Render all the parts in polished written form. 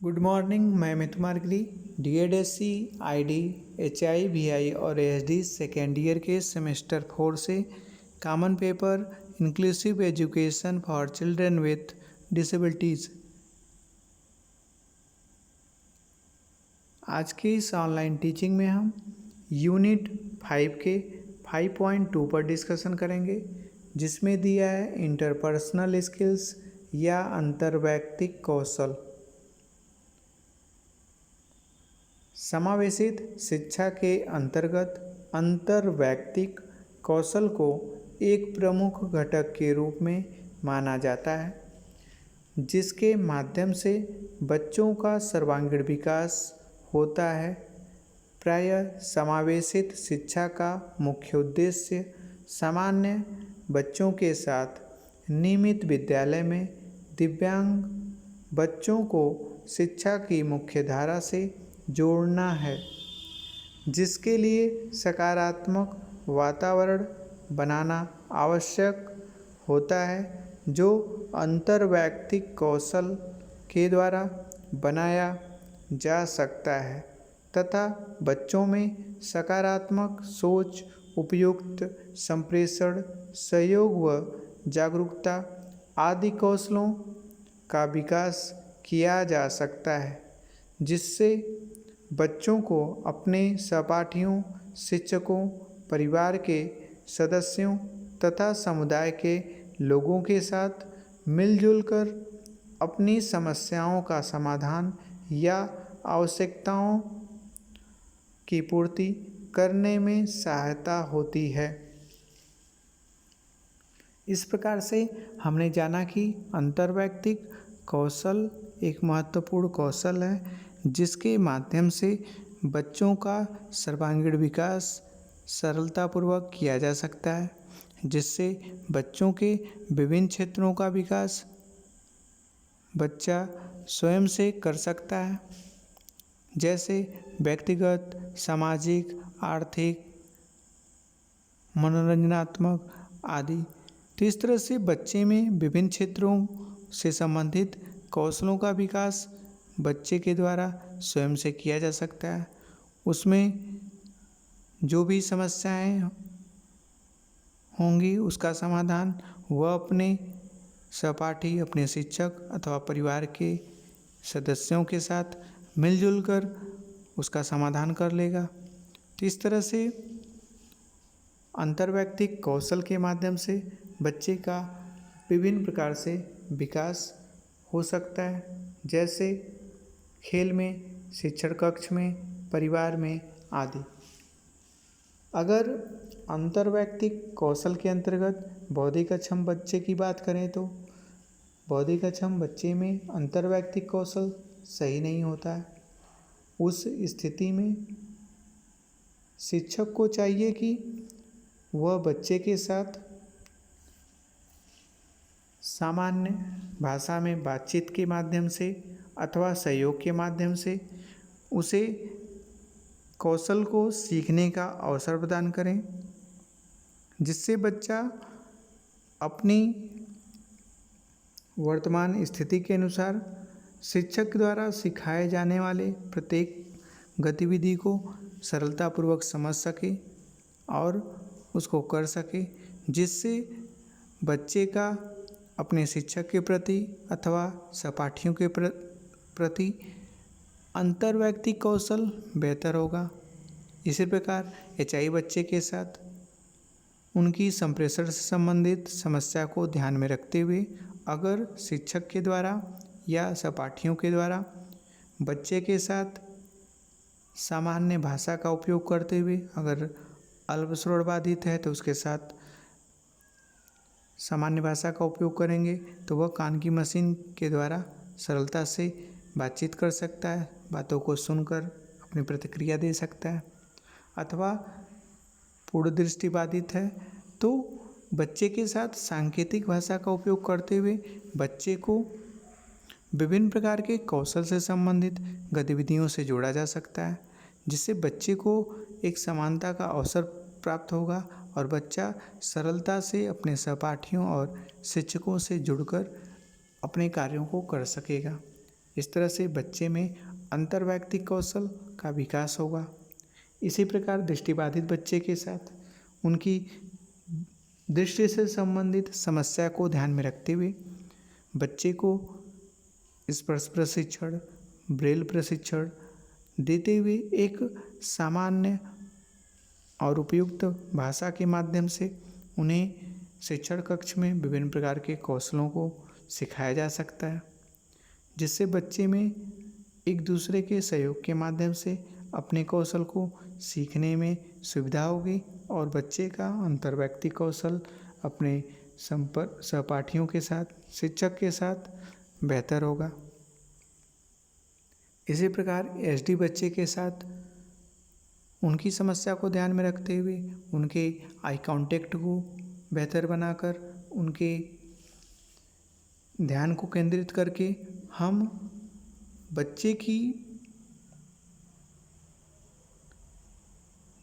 Good morning. मैं अमित मार्गली DED SC ID HI और ASD सेकेंड ईयर के सेमेस्टर 4 से common paper inclusive education for children with disabilities. आज की इस ऑनलाइन टीचिंग में हम यूनिट 5 के 5.2 पर डिस्कशन करेंगे, जिसमें दिया है इंटरपर्सनल स्किल्स या अंतर्वैयक्तिक कौशल। समावेशित शिक्षा के अंतर्गत अंतर्वैयक्तिक कौशल को एक प्रमुख घटक के रूप में माना जाता है, जिसके माध्यम से बच्चों का सर्वांगीण विकास होता है। प्रायः समावेशित शिक्षा का मुख्य उद्देश्य सामान्य बच्चों के साथ नियमित विद्यालय में दिव्यांग बच्चों को शिक्षा की मुख्य धारा से जोड़ना है, जिसके लिए सकारात्मक वातावरण बनाना आवश्यक होता है, जो अंतर्वैयक्तिक कौशल के द्वारा बनाया जा सकता है तथा बच्चों में सकारात्मक सोच, उपयुक्त संप्रेषण, सहयोग व जागरूकता आदि कौशलों का विकास किया जा सकता है, जिससे बच्चों को अपने सहपाठियों, शिक्षकों, परिवार के सदस्यों तथा समुदाय के लोगों के साथ मिलजुल कर अपनी समस्याओं का समाधान या आवश्यकताओं की पूर्ति करने में सहायता होती है। इस प्रकार से हमने जाना कि अंतर्वैयक्तिक कौशल एक महत्वपूर्ण कौशल है, जिसके माध्यम से बच्चों का सर्वांगीण विकास सरलतापूर्वक किया जा सकता है, जिससे बच्चों के विभिन्न क्षेत्रों का विकास बच्चा स्वयं से कर सकता है, जैसे व्यक्तिगत, सामाजिक, आर्थिक, मनोरंजनात्मक आदि। तो इस तरह से बच्चे में विभिन्न क्षेत्रों से संबंधित कौशलों का विकास बच्चे के द्वारा स्वयं से किया जा सकता है। उसमें जो भी समस्याएं होंगी उसका समाधान वह अपने सहपाठी, अपने शिक्षक अथवा परिवार के सदस्यों के साथ मिलजुल कर उसका समाधान कर लेगा। तो इस तरह से अंतर्वैयक्तिक कौशल के माध्यम से बच्चे का विभिन्न प्रकार से विकास हो सकता है, जैसे खेल में, शिक्षण कक्ष में, परिवार में आदि। अगर अंतर्वैयक्तिक कौशल के अंतर्गत बौद्धिक अक्षम बच्चे की बात करें तो बौद्धिक अक्षम बच्चे में अंतर्वैयक्तिक कौशल सही नहीं होता है। उस स्थिति में शिक्षक को चाहिए कि वह बच्चे के साथ सामान्य भाषा में बातचीत के माध्यम से अथवा सहयोग के माध्यम से उसे कौशल को सीखने का अवसर प्रदान करें, जिससे बच्चा अपनी वर्तमान स्थिति के अनुसार शिक्षक द्वारा सिखाए जाने वाले प्रत्येक गतिविधि को सरलतापूर्वक समझ सके और उसको कर सके, जिससे बच्चे का अपने शिक्षक के प्रति अथवा सहपाठियों के प्रति अंतर्वैयक्तिक कौशल बेहतर होगा। इसी प्रकार HI बच्चे के साथ उनकी संप्रेषण से संबंधित समस्या को ध्यान में रखते हुए अगर शिक्षक के द्वारा या सहपाठियों के द्वारा बच्चे के साथ सामान्य भाषा का उपयोग करते हुए, अगर अल्पश्रवण बाधित है तो उसके साथ सामान्य भाषा का उपयोग करेंगे तो वह कान की मशीन के द्वारा सरलता से बातचीत कर सकता है, बातों को सुनकर अपनी प्रतिक्रिया दे सकता है। अथवा पूर्ण दृष्टि बाधित है तो बच्चे के साथ सांकेतिक भाषा का उपयोग करते हुए बच्चे को विभिन्न प्रकार के कौशल से संबंधित गतिविधियों से जोड़ा जा सकता है, जिससे बच्चे को एक समानता का अवसर प्राप्त होगा और बच्चा सरलता से अपने सहपाठियों और शिक्षकों से जुड़कर अपने कार्यों को कर सकेगा। इस तरह से बच्चे में अंतर्वैयक्तिक कौशल का विकास होगा। इसी प्रकार दृष्टिबाधित बच्चे के साथ उनकी दृष्टि से संबंधित समस्या को ध्यान में रखते हुए बच्चे को स्पर्श प्रशिक्षण, ब्रेल प्रशिक्षण देते हुए एक सामान्य और उपयुक्त भाषा के माध्यम से उन्हें शिक्षण कक्ष में विभिन्न प्रकार के कौशलों को सिखाया जा सकता है, जिससे बच्चे में एक दूसरे के सहयोग के माध्यम से अपने कौशल को सीखने में सुविधा होगी और बच्चे का अंतर्वैयक्तिक कौशल अपने सहपाठियों के साथ, शिक्षक के साथ बेहतर होगा। इसी प्रकार एसडी बच्चे के साथ उनकी समस्या को ध्यान में रखते हुए उनके आई कांटेक्ट को बेहतर बनाकर उनके ध्यान को केंद्रित करके हम बच्चे की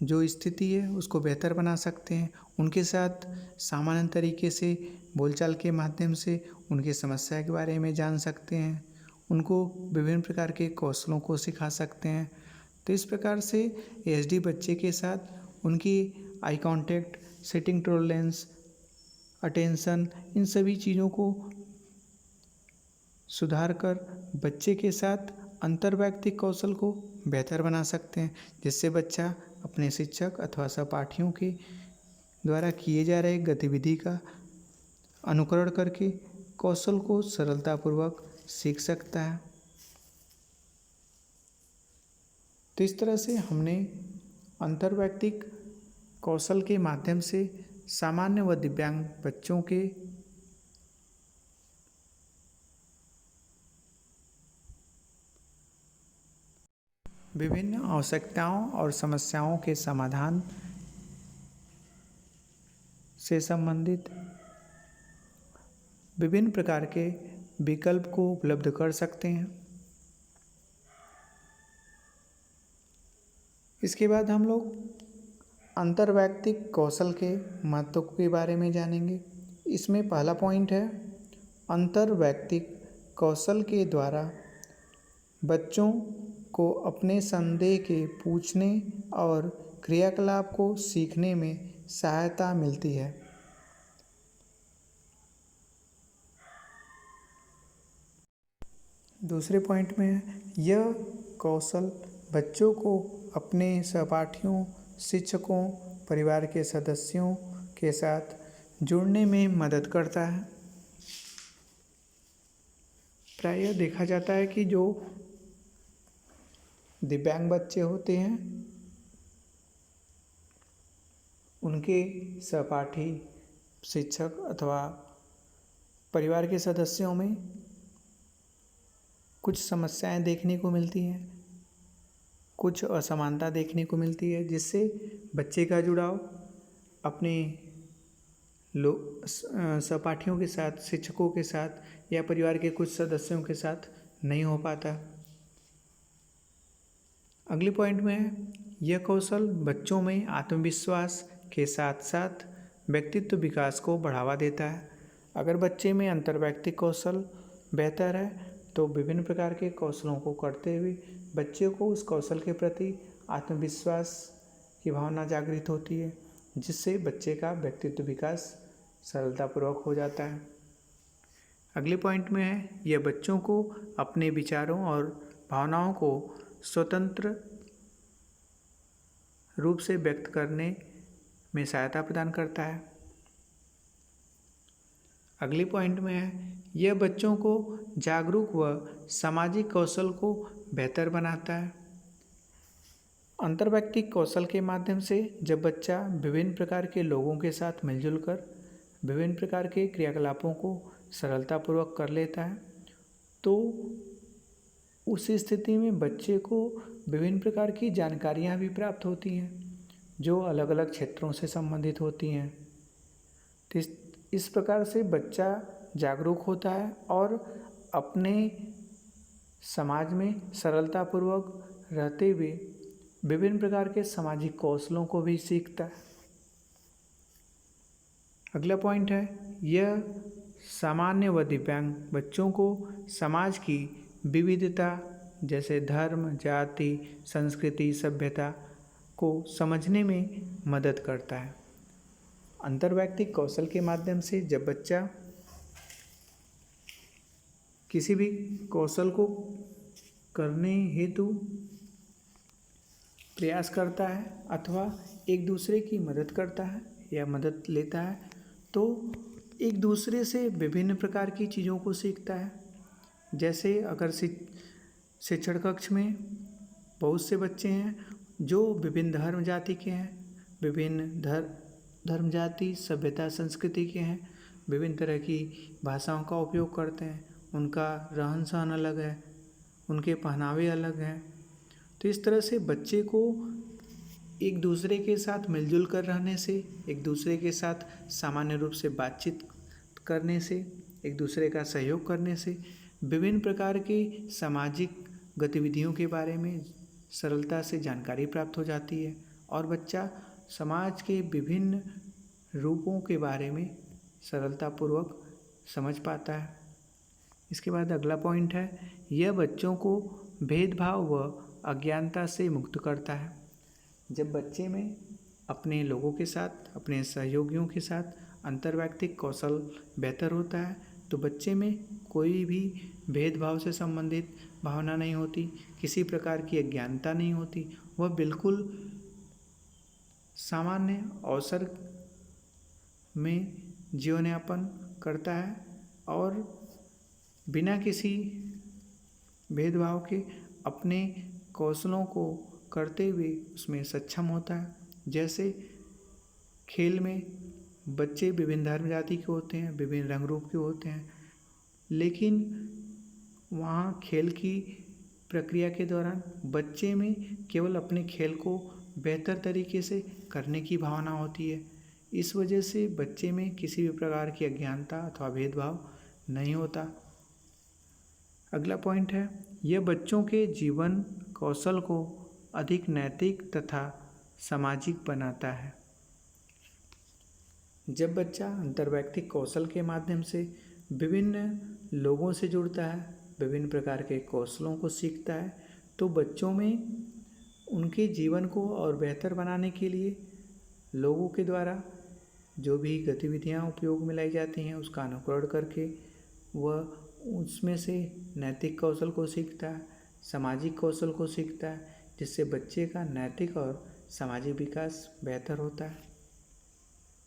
जो स्थिति है उसको बेहतर बना सकते हैं। उनके साथ सामान्य तरीके से बोलचाल के माध्यम से उनकी समस्या के बारे में जान सकते हैं, उनको विभिन्न प्रकार के कौशलों को सिखा सकते हैं। तो इस प्रकार से एसडी बच्चे के साथ उनकी eye contact, sitting tolerance, attention, इन सभी चीज़ों को सुधार कर बच्चे के साथ अंतर्वैयक्तिक कौशल को बेहतर बना सकते हैं, जिससे बच्चा अपने शिक्षक अथवा सहपाठियों के द्वारा किए जा रहे गतिविधि का अनुकरण करके कौशल को सरलतापूर्वक सीख सकता है। तो इस तरह से हमने अंतर्वैयक्तिक कौशल के माध्यम से सामान्य व दिव्यांग बच्चों के विभिन्न आवश्यकताओं और समस्याओं के समाधान से संबंधित विभिन्न प्रकार के विकल्प को उपलब्ध कर सकते हैं। इसके बाद हम लोग अंतर्वैयक्तिक कौशल के महत्व के बारे में जानेंगे। इसमें पहला पॉइंट है, अंतर्वैयक्तिक कौशल के द्वारा बच्चों को अपने संदेह के पूछने और क्रियाकलाप को सीखने में सहायता मिलती है। दूसरे पॉइंट में है, यह कौशल बच्चों को अपने सहपाठियों, शिक्षकों, परिवार के सदस्यों के साथ जुड़ने में मदद करता है। प्रायः देखा जाता है कि जो दिव्यांग बच्चे होते हैं उनके सहपाठी, शिक्षक अथवा परिवार के सदस्यों में कुछ समस्याएं देखने को मिलती हैं, कुछ असमानता देखने को मिलती है, जिससे बच्चे का जुड़ाव अपने सहपाठियों के साथ, शिक्षकों के साथ या परिवार के कुछ सदस्यों के साथ नहीं हो पाता। अगले पॉइंट में है, यह कौशल बच्चों में आत्मविश्वास के साथ साथ व्यक्तित्व विकास को बढ़ावा देता है। अगर बच्चे में अंतर्वैयक्तिक कौशल बेहतर है तो विभिन्न प्रकार के कौशलों को करते हुए बच्चे को उस कौशल के प्रति आत्मविश्वास की भावना जागृत होती है, जिससे बच्चे का व्यक्तित्व विकास सरलतापूर्वक हो जाता है। अगले पॉइंट में है, यह बच्चों को अपने विचारों और भावनाओं को स्वतंत्र रूप से व्यक्त करने में सहायता प्रदान करता है। अगले पॉइंट में है, यह बच्चों को जागरूक व सामाजिक कौशल को बेहतर बनाता है। अंतर्वैयक्तिक कौशल के माध्यम से जब बच्चा विभिन्न प्रकार के लोगों के साथ मिलजुल कर विभिन्न प्रकार के क्रियाकलापों को सरलतापूर्वक कर लेता है, तो उस स्थिति में बच्चे को विभिन्न प्रकार की जानकारियाँ भी प्राप्त होती हैं जो अलग अलग क्षेत्रों से संबंधित होती हैं। तो इस प्रकार से बच्चा जागरूक होता है और अपने समाज में सरलतापूर्वक रहते हुए विभिन्न प्रकार के सामाजिक कौशलों को भी सीखता है। अगला पॉइंट है, यह सामान्य व दिव्यांग बच्चों को समाज की विविधता जैसे धर्म, जाति, संस्कृति, सभ्यता को समझने में मदद करता है। अंतर्वैयक्तिक कौशल के माध्यम से जब बच्चा किसी भी कौशल को करने हेतु प्रयास करता है अथवा एक दूसरे की मदद करता है या मदद लेता है, तो एक दूसरे से विभिन्न प्रकार की चीज़ों को सीखता है। जैसे अगर शिक्षण कक्ष में बहुत से बच्चे हैं जो विभिन्न धर्म जाति के हैं, विभिन्न धर्म जाति, सभ्यता, संस्कृति के हैं, विभिन्न तरह की भाषाओं का उपयोग करते हैं, उनका रहन सहन अलग है, उनके पहनावे अलग हैं। तो इस तरह से बच्चे को एक दूसरे के साथ मिलजुल कर रहने से, एक दूसरे के साथ सामान्य रूप से बातचीत करने से, एक दूसरे का सहयोग करने से विभिन्न प्रकार की सामाजिक गतिविधियों के बारे में सरलता से जानकारी प्राप्त हो जाती है और बच्चा समाज के विभिन्न रूपों के बारे में सरलतापूर्वक समझ पाता है। इसके बाद अगला पॉइंट है, यह बच्चों को भेदभाव व अज्ञानता से मुक्त करता है। जब बच्चे में अपने लोगों के साथ, अपने सहयोगियों के साथ अंतर्वैयक्तिक कौशल बेहतर होता है तो बच्चे में कोई भी भेदभाव से संबंधित भावना नहीं होती, किसी प्रकार की अज्ञानता नहीं होती। वह बिल्कुल सामान्य अवसर में जीवन यापन करता है और बिना किसी भेदभाव के अपने कौशलों को करते हुए उसमें सक्षम होता है। जैसे खेल में बच्चे विभिन्न धर्म जाति के होते हैं, विभिन्न रंग रूप के होते हैं, लेकिन वहाँ खेल की प्रक्रिया के दौरान बच्चे में केवल अपने खेल को बेहतर तरीके से करने की भावना होती है। इस वजह से बच्चे में किसी भी प्रकार की अज्ञानता अथवा भेदभाव नहीं होता। अगला पॉइंट है, यह बच्चों के जीवन कौशल को अधिक नैतिक तथा सामाजिक बनाता है। जब बच्चा अंतर्वैयक्तिक कौशल के माध्यम से विभिन्न लोगों से जुड़ता है, विभिन्न प्रकार के कौशलों को सीखता है, तो बच्चों में उनके जीवन को और बेहतर बनाने के लिए लोगों के द्वारा जो भी गतिविधियां उपयोग में लाई जाती हैं उसका अनुकरण करके वह उसमें से नैतिक कौशल को सीखता है, सामाजिक कौशल को सीखता है, जिससे बच्चे का नैतिक और सामाजिक विकास बेहतर होता है।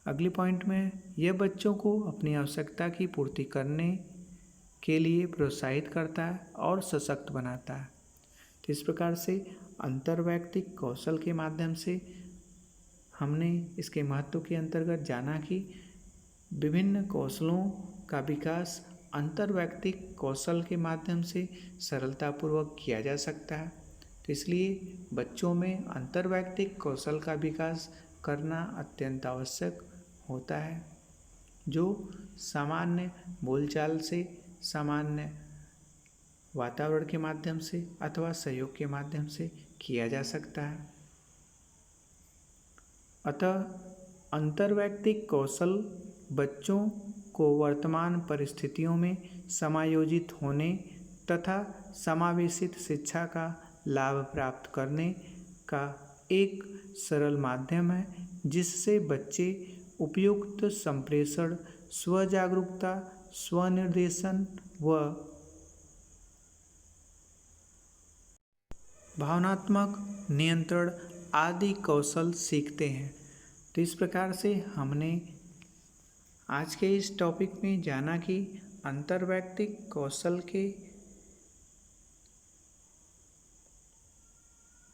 अगले पॉइंट में, यह बच्चों को अपनी आवश्यकता की पूर्ति करने के लिए प्रोत्साहित करता है और सशक्त बनाता है। तो इस प्रकार से अंतर्वैयक्तिक कौशल के माध्यम से हमने इसके महत्व के अंतर्गत जाना कि विभिन्न कौशलों का विकास अंतर्वैयक्तिक कौशल के माध्यम से सरलतापूर्वक किया जा सकता है। तो इसलिए बच्चों में अंतर्वैयक्तिक कौशल का विकास करना अत्यंत आवश्यक होता है, जो सामान्य बोलचाल से, सामान्य वातावरण के माध्यम से अथवा सहयोग के माध्यम से किया जा सकता है। अतः अंतर्वैयक्तिक कौशल बच्चों को वर्तमान परिस्थितियों में समायोजित होने तथा समावेशित शिक्षा का लाभ प्राप्त करने का एक सरल माध्यम है, जिससे बच्चे उपयुक्त संप्रेषण, स्वजागरूकता, स्वनिर्देशन व भावनात्मक नियंत्रण आदि कौशल सीखते हैं। तो इस प्रकार से हमने आज के इस टॉपिक में जाना कि अंतर्वैयक्तिक कौशल के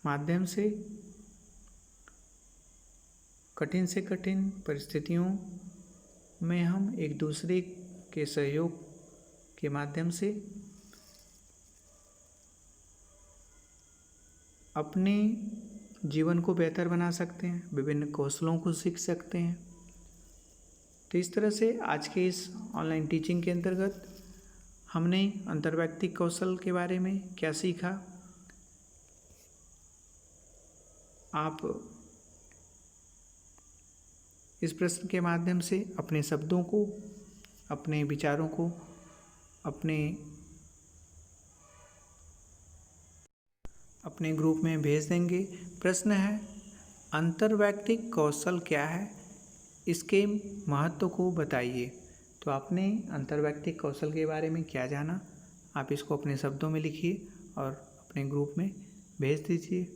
माध्यम से कठिन से कठिन परिस्थितियों में हम एक दूसरे के सहयोग के माध्यम से अपने जीवन को बेहतर बना सकते हैं, विभिन्न कौशलों को सीख सकते हैं। तो इस तरह से आज के इस ऑनलाइन टीचिंग के अंतर्गत हमने अंतर्वैयक्तिक कौशल के बारे में क्या सीखा। आप इस प्रश्न के माध्यम से अपने शब्दों को, अपने विचारों को, अपने अपने ग्रुप में भेज देंगे। प्रश्न है, अंतर्वैयक्तिक कौशल क्या है, इसके महत्व को बताइए। तो आपने अंतर्वैयक्तिक कौशल के बारे में क्या जाना, आप इसको अपने शब्दों में लिखिए और अपने ग्रुप में भेज दीजिए।